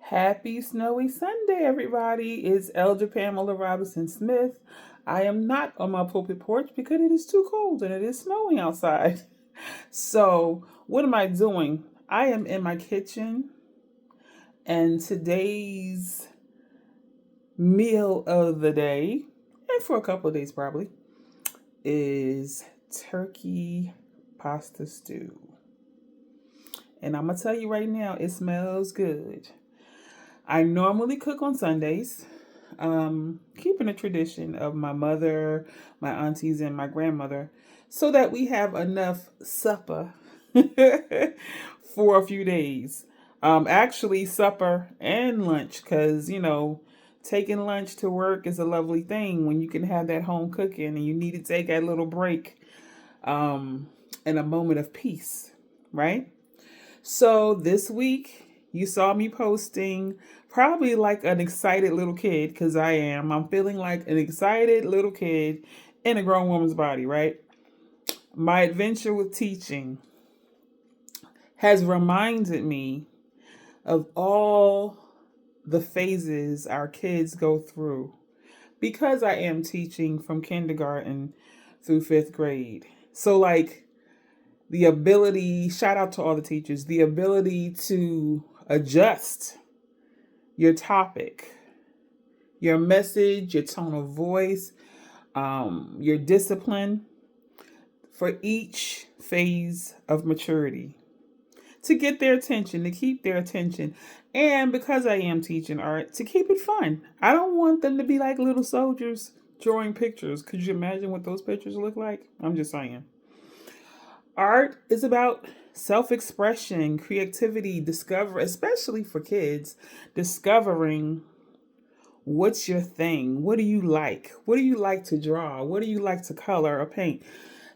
Happy snowy Sunday, everybody. It's Elder Pamela Robinson Smith. I am not on my pulpit porch because it is too cold and it is snowing outside. So, what am I doing? I am in my kitchen, and today's meal of the day, and for a couple of days probably, is turkey pasta stew. And I'm going to tell you right now, it smells good. I normally cook on Sundays, keeping a tradition of my mother, my aunties, and my grandmother, so that we have enough supper for a few days. Actually, supper and lunch, because, taking lunch to work is a lovely thing when you can have that home cooking and you need to take a little break and a moment of peace, right? So this week, you saw me posting probably like an excited little kid, because I am. I'm feeling like an excited little kid in a grown woman's body, right? My adventure with teaching has reminded me of all the phases our kids go through because I am teaching from kindergarten through fifth grade. So, like, the ability, shout out to all the teachers, the ability to adjust your topic, your message, your tone of voice, your discipline for each phase of maturity to get their attention, to keep their attention. And because I am teaching art, to keep it fun. I don't want them to be like little soldiers drawing pictures. Could you imagine what those pictures look like? I'm just saying. Art is about self-expression, creativity, discover, especially for kids, discovering what's your thing. What do you like? What do you like to draw? What do you like to color or paint?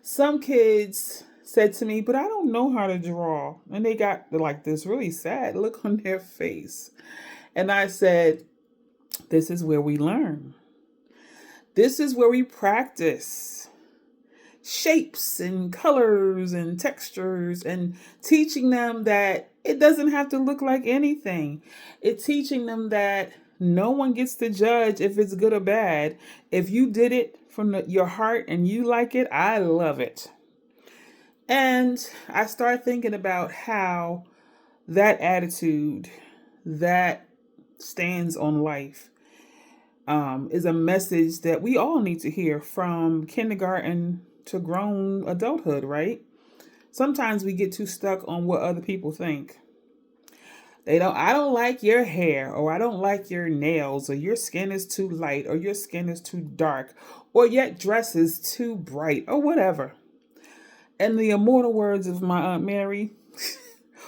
Some kids said to me, but I don't know how to draw. And they got like this really sad look on their face. And I said, this is where we learn. This is where we practice shapes and colors and textures, and teaching them that it doesn't have to look like anything. It's teaching them that no one gets to judge if it's good or bad. If you did it from your heart and you like it, I love it. And I started thinking about how that attitude, that stands on life, is a message that we all need to hear from kindergarten to grown adulthood, right? Sometimes we get too stuck on what other people think. I don't like your hair, or I don't like your nails, or your skin is too light, or your skin is too dark, or yet dress is too bright, or whatever. And the immortal words of my Aunt Mary,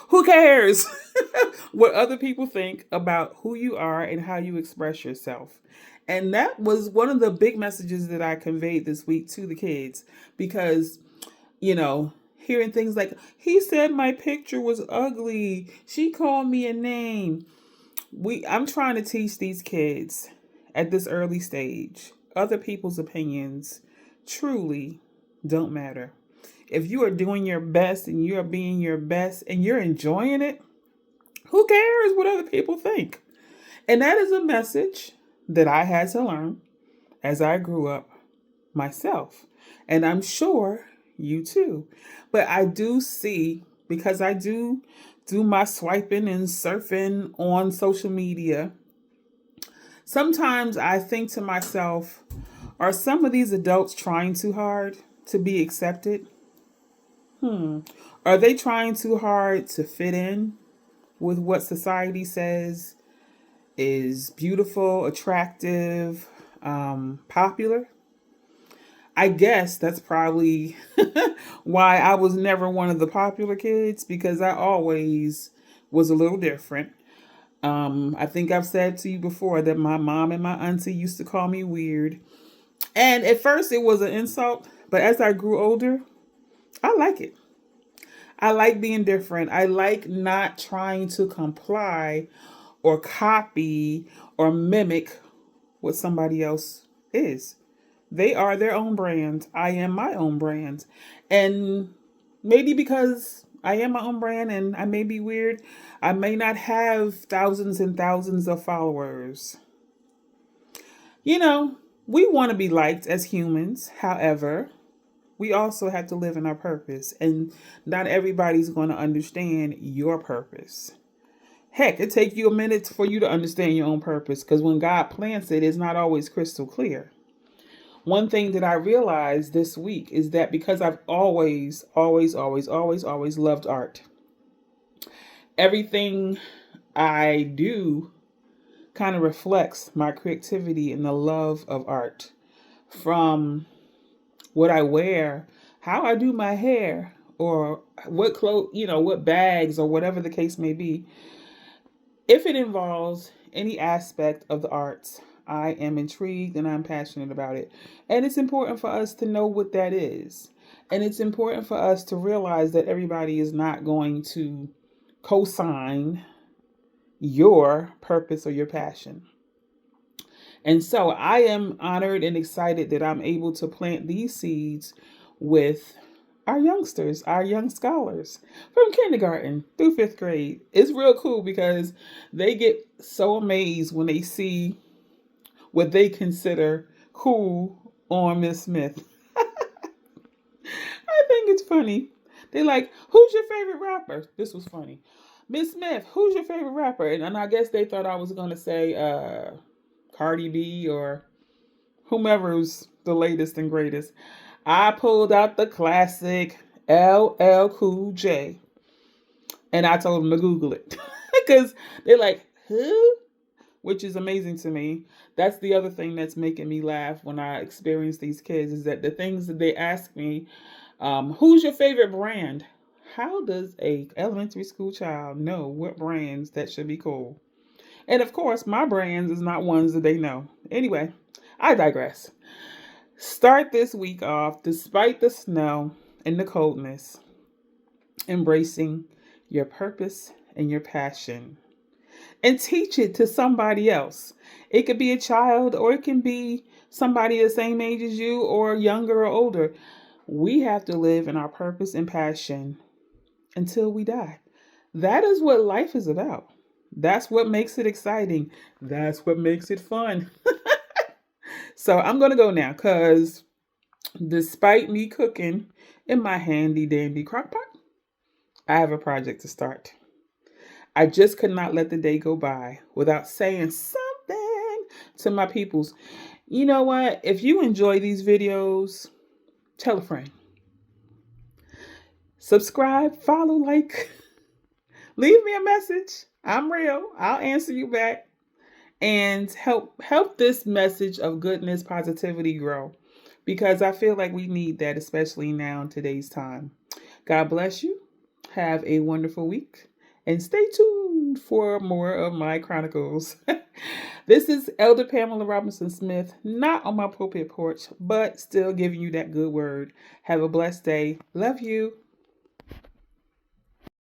who cares what other people think about who you are and how you express yourself? And that was one of the big messages that I conveyed this week to the kids because, hearing things like, he said my picture was ugly. She called me a name. I'm trying to teach these kids at this early stage, other people's opinions truly don't matter. If you are doing your best and you are being your best and you're enjoying it, who cares what other people think? And that is a message that I had to learn as I grew up myself. And I'm sure you too. But I do see, because I do my swiping and surfing on social media, sometimes I think to myself, are some of these adults trying too hard to be accepted? Are they trying too hard to fit in with what society says is beautiful, attractive, popular? I guess that's probably why I was never one of the popular kids, because I always was a little different. I think I've said to you before that my mom and my auntie used to call me weird. And at first it was an insult, but as I grew older, I like it. I like being different. I like not trying to comply or copy or mimic what somebody else is. They are their own brand. I am my own brand. And maybe because I am my own brand and I may be weird. I may not have thousands and thousands of followers. You know, we want to be liked as humans. However, we also have to live in our purpose, and not everybody's going to understand your purpose. Heck, it takes you a minute for you to understand your own purpose because when God plants it, it's not always crystal clear. One thing that I realized this week is that because I've always loved art, everything I do kind of reflects my creativity and the love of art. From what I wear, how I do my hair, or what clothes, what bags, or whatever the case may be. If it involves any aspect of the arts, I am intrigued and I'm passionate about it. And it's important for us to know what that is. And it's important for us to realize that everybody is not going to co sign your purpose or your passion. And so I am honored and excited that I'm able to plant these seeds with our youngsters, our young scholars from kindergarten through fifth grade. It's real cool because they get so amazed when they see what they consider cool on Miss Smith. I think it's funny. They're like, who's your favorite rapper? This was funny. Miss Smith, who's your favorite rapper? And I guess they thought I was going to say Cardi B or whomever's the latest and greatest. I pulled out the classic LL Cool J and I told them to Google it because they're like, who? Which is amazing to me. That's the other thing that's making me laugh when I experience these kids is that the things that they ask me, who's your favorite brand? How does a elementary school child know what brands that should be cool? And of course, my brands is not ones that they know. Anyway, I digress. Start this week off, despite the snow and the coldness, embracing your purpose and your passion. And teach it to somebody else. It could be a child or it can be somebody the same age as you or younger or older. We have to live in our purpose and passion until we die. That is what life is about. That's what makes it exciting. That's what makes it fun. So I'm going to go now because despite me cooking in my handy dandy crock pot, I have a project to start. I just could not let the day go by without saying something to my peoples. You know what? If you enjoy these videos, tell a friend. Subscribe, follow, like, leave me a message. I'm real. I'll answer you back and help this message of goodness, positivity grow because I feel like we need that, especially now in today's time. God bless you. Have a wonderful week and stay tuned for more of my chronicles. This is Elder Pamela Robinson Smith, not on my pulpit porch, but still giving you that good word. Have a blessed day. Love you.